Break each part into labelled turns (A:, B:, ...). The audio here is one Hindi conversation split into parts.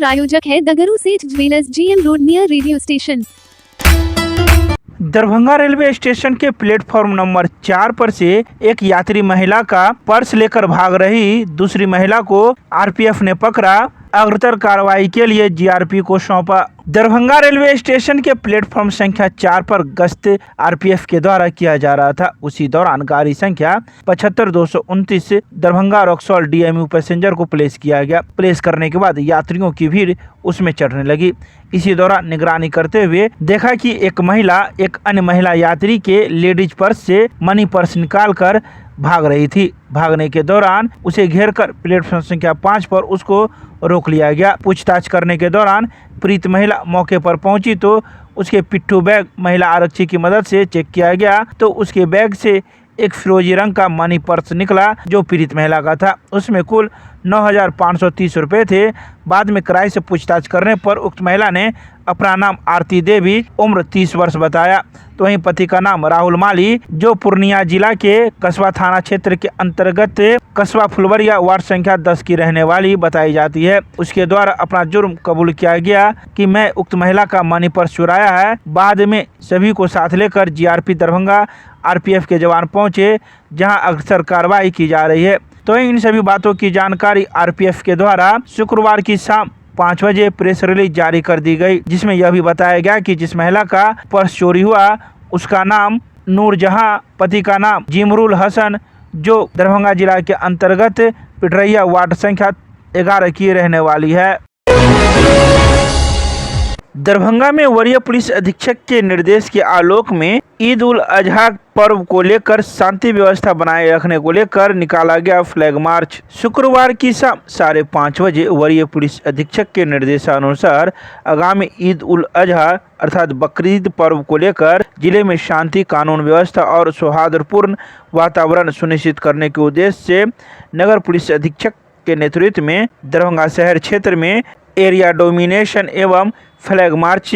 A: प्रायोजक है दगरू सेठ jewellers, GM road near radio station.
B: Darbhanga railway station के प्लेटफॉर्म नंबर 4 पर से एक यात्री महिला का पर्स लेकर भाग रही दूसरी महिला को आरपीएफ ने पकड़ा। अग्रतर कार्रवाई के लिए जीआरपी को सौंपा। दरभंगा रेलवे स्टेशन के प्लेटफॉर्म संख्या 4 पर गश्त आरपीएफ के द्वारा किया जा रहा था। उसी दौरान गाड़ी संख्या 75229 दरभंगा रक्सौल डीएमयू पैसेंजर को प्लेस किया गया। प्लेस करने के बाद यात्रियों की भीड़ उसमें चढ़ने लगी। इसी दौरान निगरानी करते हुए देखा कि एक महिला एक अन्य महिला यात्री के लेडीज पर्स से मनी पर्स निकालकर भाग रही थी। भागने के दौरान उसे घेरकर प्लेटफॉर्म संख्या 5 पर उसको रोक लिया गया। पूछताछ करने के दौरान पीड़ित महिला मौके पर पहुंची तो उसके पिट्ठू बैग महिला आरक्षी की मदद से चेक किया गया तो उसके बैग से एक फिरोजी रंग का मनी पर्स निकला जो पीड़ित महिला का था। उसमें कुल 9,530 रुपये थे। बाद में किराए से पूछताछ करने पर उक्त महिला ने अपना नाम आरती देवी, उम्र 30 वर्ष बताया। तो वहीं पति का नाम राहुल माली जो पूर्णिया जिला के कस्बा थाना क्षेत्र के अंतर्गत कस्बा फुलवरिया वार्ड संख्या 10 की रहने वाली बताई जाती है। उसके द्वारा अपना जुर्म कबूल किया गया कि मैं उक्त महिला का मनी पर्स चुराया है। बाद में सभी को साथ लेकर जीआरपी दरभंगा आरपीएफ के जवान पहुंचे जहां अक्सर कार्रवाई की जा रही है। तो इन सभी बातों की जानकारी आरपीएफ के द्वारा शुक्रवार की शाम 5 बजे प्रेस रिलीज जारी कर दी गई, जिसमें यह भी बताया गया कि जिस महिला का पर्स चोरी हुआ उसका नाम नूरजहां, पति का नाम जिमरुल हसन जो दरभंगा जिला के अंतर्गत पिटरैया वार्ड संख्या 11 की रहने वाली है। दरभंगा में वरीय पुलिस अधीक्षक के निर्देश के आलोक में ईद उल अजहा पर्व को लेकर शांति व्यवस्था बनाए रखने को लेकर निकाला गया फ्लैग मार्च। शुक्रवार की शाम 5:30 बजे वरीय पुलिस अधीक्षक के निर्देशानुसार आगामी ईद उल अजहा अर्थात बकरीद पर्व को लेकर जिले में शांति, कानून व्यवस्था और सौहार्दपूर्ण वातावरण सुनिश्चित करने के उद्देश्य से नगर पुलिस अधीक्षक के नेतृत्व में दरभंगा शहर क्षेत्र में एरिया डोमिनेशन एवं फ्लैग मार्च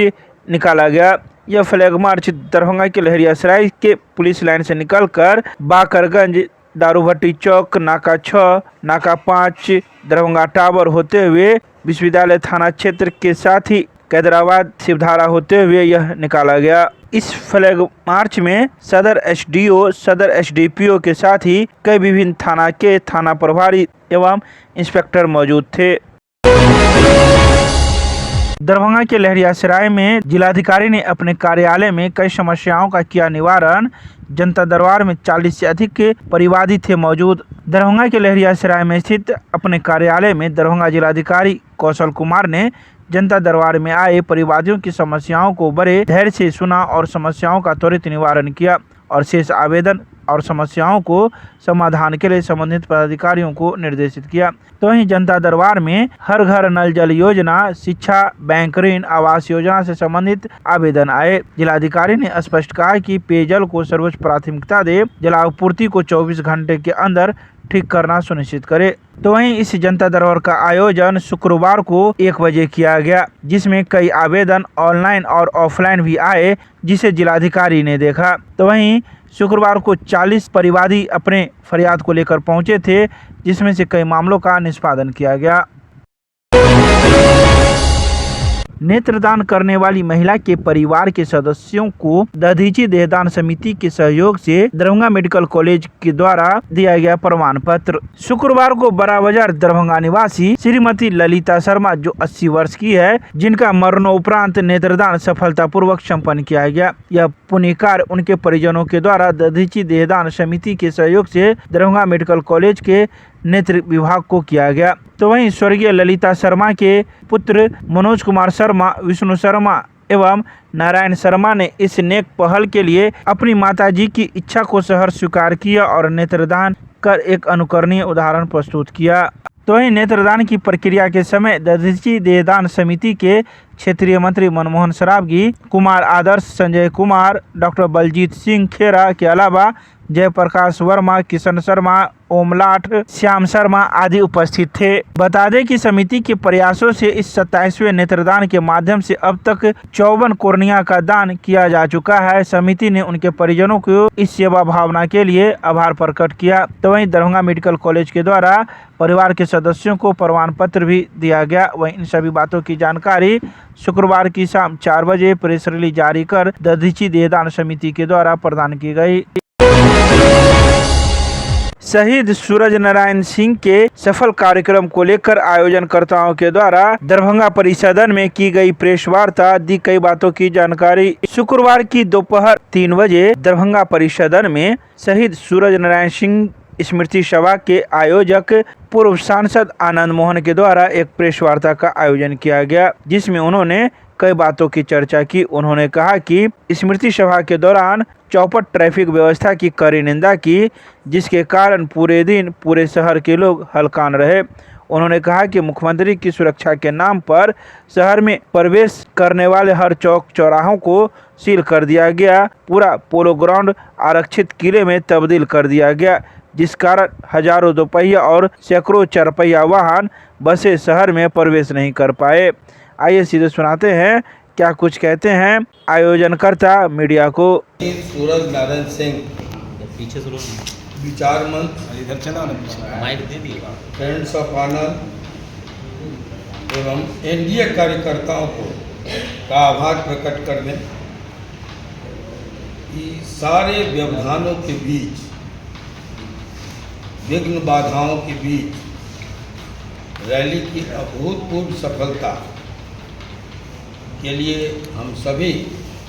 B: निकाला गया। यह फ्लैग मार्च दरभंगा के लहरियासराय के पुलिस लाइन से निकलकर बाकरगंज, दारूभट्टी चौक, नाका 6, नाका 5, दरभंगा टावर होते हुए विश्वविद्यालय थाना क्षेत्र के साथ ही कैदराबाद शिवधारा होते हुए यह निकाला गया। इस फ्लैग मार्च में सदर एसडीओ, सदर एसडीपीओ के साथ ही कई विभिन्न थाना के थाना प्रभारी एवं इंस्पेक्टर मौजूद थे। दरभंगा के लहरियासराय में जिलाधिकारी ने अपने कार्यालय में कई समस्याओं का किया निवारण। जनता दरबार में 40 से अधिक परिवादी थे मौजूद। दरभंगा के लहरियासराय में स्थित अपने कार्यालय में दरभंगा जिलाधिकारी कौशल कुमार ने जनता दरबार में आए परिवादियों की समस्याओं को बड़े धैर्य से सुना और समस्याओं का त्वरित निवारण किया और शेष आवेदन और समस्याओं को समाधान के लिए संबंधित पदाधिकारियों को निर्देशित किया। तो वहीं जनता दरबार में हर घर नल जल योजना, शिक्षा, बैंक ऋण, आवास योजना से संबंधित आवेदन आए। जिलाधिकारी ने स्पष्ट कहा कि पेयजल को सर्वोच्च प्राथमिकता दे, जलापूर्ति को 24 घंटे के अंदर ठीक करना सुनिश्चित करे। तो वहीं इस जनता दरबार का आयोजन शुक्रवार को 1 बजे किया गया, जिसमें कई आवेदन ऑनलाइन और ऑफलाइन भी आए जिसे जिलाधिकारी ने देखा। तो वहीं शुक्रवार को 40 परिवादी अपने फरियाद को लेकर पहुंचे थे, जिसमें से कई मामलों का निष्पादन किया गया। नेत्रदान करने वाली महिला के परिवार के सदस्यों को दधीची देहदान समिति के सहयोग से दरभंगा मेडिकल कॉलेज के द्वारा दिया गया प्रमाण पत्र। शुक्रवार को बड़ा बाजार दरभंगा निवासी श्रीमती ललिता शर्मा जो 80 वर्ष की है, जिनका मरणोपरांत नेत्रदान सफलतापूर्वक संपन्न किया गया। यह पुण्य कार्य उनके परिजनों के द्वारा दधीची देहदान समिति के सहयोग से दरभंगा मेडिकल कॉलेज के नेत्र विभाग को किया गया। तो वहीं स्वर्गीय ललिता शर्मा के पुत्र मनोज कुमार शर्मा, विष्णु शर्मा एवं नारायण शर्मा ने इस नेक पहल के लिए अपनी माताजी की इच्छा को सहर्ष स्वीकार किया और नेत्रदान कर एक अनुकरणीय उदाहरण प्रस्तुत किया। तो वहीं नेत्रदान की प्रक्रिया के समय दधीची देहदान समिति के क्षेत्रीय मंत्री मनमोहन सरावगी, कुमार आदर्श, संजय कुमार, डॉक्टर बलजीत सिंह खेरा के अलावा जयप्रकाश वर्मा, किशन शर्मा, ओमलाट, श्याम शर्मा आदि उपस्थित थे। बता दें कि समिति के प्रयासों से इस 27वें नेत्रदान के माध्यम से अब तक 54 कोर्निया का दान किया जा चुका है। समिति ने उनके परिजनों को इस सेवा भावना के लिए आभार प्रकट किया। तो वहीं दरभंगा मेडिकल कॉलेज के द्वारा परिवार के सदस्यों को प्रमाण पत्र भी दिया गया। वहीं इन सभी बातों की जानकारी शुक्रवार की शाम 4 बजे प्रेस रिलीज जारी कर दधीची देहदान समिति के द्वारा प्रदान की गई। शहीद सूरज नारायण सिंह के सफल कार्यक्रम को लेकर आयोजनकर्ताओं के द्वारा दरभंगा परिसदन में की गई प्रेस वार्ता, दी कई बातों की जानकारी। शुक्रवार की दोपहर 3 बजे दरभंगा परिसदन में शहीद सूरज नारायण सिंह स्मृति सभा के आयोजक पूर्व सांसद आनंद मोहन के द्वारा एक प्रेस वार्ता का आयोजन किया गया, जिसमें उन्होंने कई बातों की चर्चा की। उन्होंने कहा कि स्मृति सभा के दौरान चौपट ट्रैफिक व्यवस्था की कड़ी निंदा की, जिसके कारण पूरे दिन पूरे शहर के लोग हलकान रहे। उन्होंने कहा कि मुख्यमंत्री की सुरक्षा के नाम पर शहर में प्रवेश करने वाले हर चौक चौराहों को सील कर दिया गया। पूरा पोलो ग्राउंड आरक्षित किले में तब्दील कर दिया गया, जिस कारण हजारों दोपहिया और सैकड़ों चारपहिया वाहन बसें शहर में प्रवेश नहीं कर पाए। आइए सीधे सुनाते हैं क्या कुछ कहते हैं आयोजनकर्ता मीडिया को।
C: सूरज नारायण सिंह
D: पीछे से
C: विचार मंच,
D: इधर चला ना, माइक दे दिए।
C: फ्रेंड्स ऑफ ऑनर एवं एनडीए कार्यकर्ताओं को का आभार प्रकट करने कि सारे व्यवधानों के बीच, विघ्न बाधाओं के बीच रैली की अभूतपूर्व सफलता के लिए हम सभी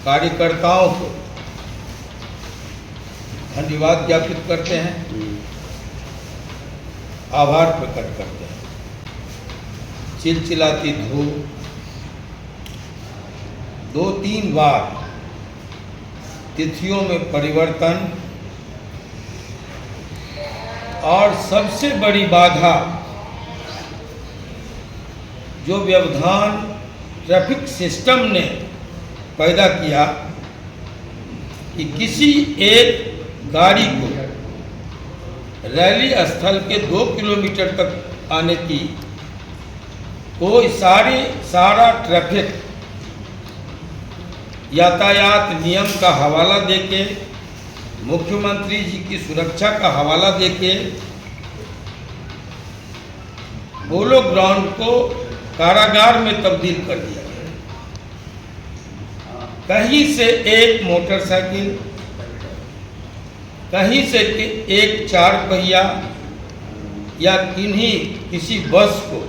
C: कार्यकर्ताओं को धन्यवाद ज्ञापित करते हैं, आभार प्रकट करते हैं। चिलचिलाती धूप 2-3 बार तिथियों में परिवर्तन और सबसे बड़ी बाधा जो व्यवधान ट्रैफिक सिस्टम ने पैदा किया कि किसी एक गाड़ी को रैली स्थल के 2 किलोमीटर तक आने की कोई सारा ट्रैफिक यातायात नियम का हवाला देके, मुख्यमंत्री जी की सुरक्षा का हवाला देके पोलो ग्राउंड को कारागार में तब्दील कर दिया गया। कहीं से एक मोटरसाइकिल, कहीं से एक 4 पहिया या किसी बस को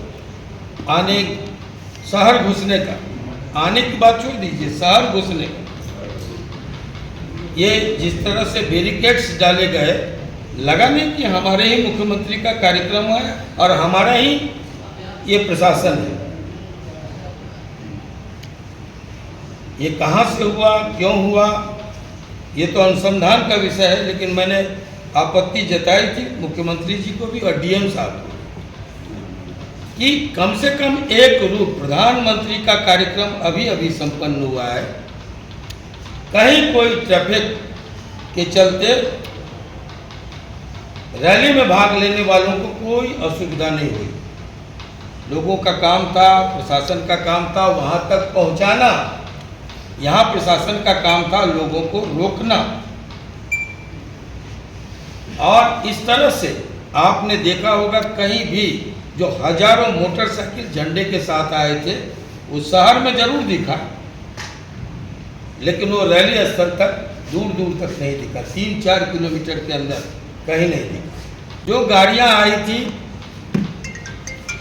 C: आने, शहर घुसने का, आने की बात छोड़ दीजिए, शहर घुसने का ये जिस तरह से बैरिकेड्स डाले गए, लगा नहीं कि हमारे ही मुख्यमंत्री का कार्यक्रम है और हमारा ही ये प्रशासन है। ये कहाँ से हुआ, क्यों हुआ, ये तो अनुसंधान का विषय है, लेकिन मैंने आपत्ति जताई थी मुख्यमंत्री जी को भी और डीएम साहब को कि कम से कम एक रूप प्रधानमंत्री का कार्यक्रम अभी संपन्न हुआ है, कहीं कोई ट्रैफिक के चलते रैली में भाग लेने वालों को कोई असुविधा नहीं हुई। लोगों का काम था, प्रशासन का काम था वहाँ तक पहुँचाना, यहाँ प्रशासन का काम था लोगों को रोकना। और इस तरह से आपने देखा होगा कहीं भी जो हजारों मोटरसाइकिल झंडे के साथ आए थे, वो शहर में जरूर दिखा, लेकिन वो रैली स्थल तक दूर तक नहीं दिखा। 3-4 किलोमीटर के अंदर कहीं नहीं दिखा। जो गाड़ियां आई थी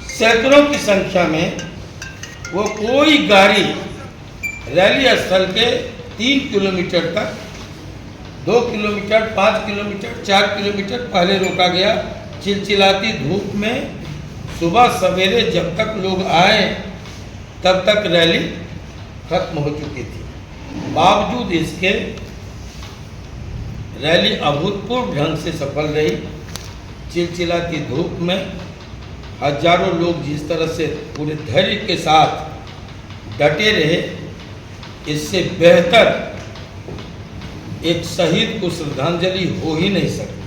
C: सैकड़ों की संख्या में, वो कोई गाड़ी रैली स्थल के 3 किलोमीटर तक, 2 किलोमीटर, 5 किलोमीटर, 4 किलोमीटर पहले रोका गया। चिलचिलाती धूप में सुबह सवेरे जब तक लोग आए तब तक रैली खत्म हो चुकी थी। बावजूद इसके रैली अभूतपूर्व ढंग से सफल रही। चिलचिलाती धूप में हजारों लोग जिस तरह से पूरे धैर्य के साथ डटे रहे, इससे बेहतर एक शहीद को श्रद्धांजलि हो ही नहीं सकती।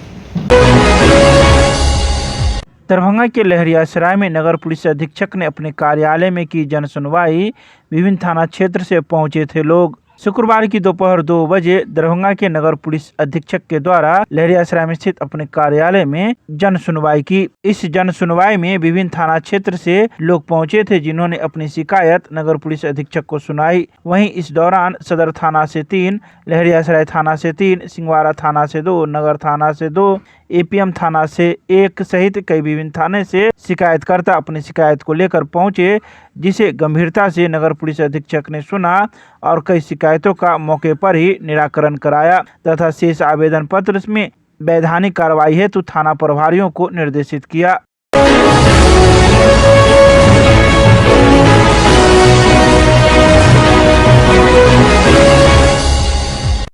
B: दरभंगा के लहरियासराय में नगर पुलिस अधीक्षक ने अपने कार्यालय में की जन सुनवाई। विभिन्न थाना क्षेत्र से पहुंचे थे लोग। शुक्रवार की दोपहर 2 बजे दरभंगा के नगर पुलिस अधीक्षक के द्वारा लहरियासराय में स्थित अपने कार्यालय में जन सुनवाई की। इस जन सुनवाई में विभिन्न थाना क्षेत्र से लोग पहुंचे थे, जिन्होंने अपनी शिकायत नगर पुलिस अधीक्षक को सुनाई। वहीं इस दौरान सदर थाना से 3, लहरियासराय थाना से 3, सिंहवाड़ा थाना से 2, नगर थाना से 2, एपीएम थाना से 1 सहित कई विभिन्न थाने से शिकायतकर्ता अपनी शिकायत को लेकर पहुंचे, जिसे गंभीरता से नगर पुलिस अधीक्षक ने सुना और कई शिकायतों का मौके पर ही निराकरण कराया तथा शेष आवेदन पत्र में वैधानिक कार्रवाई हेतु थाना प्रभारियों को निर्देशित किया।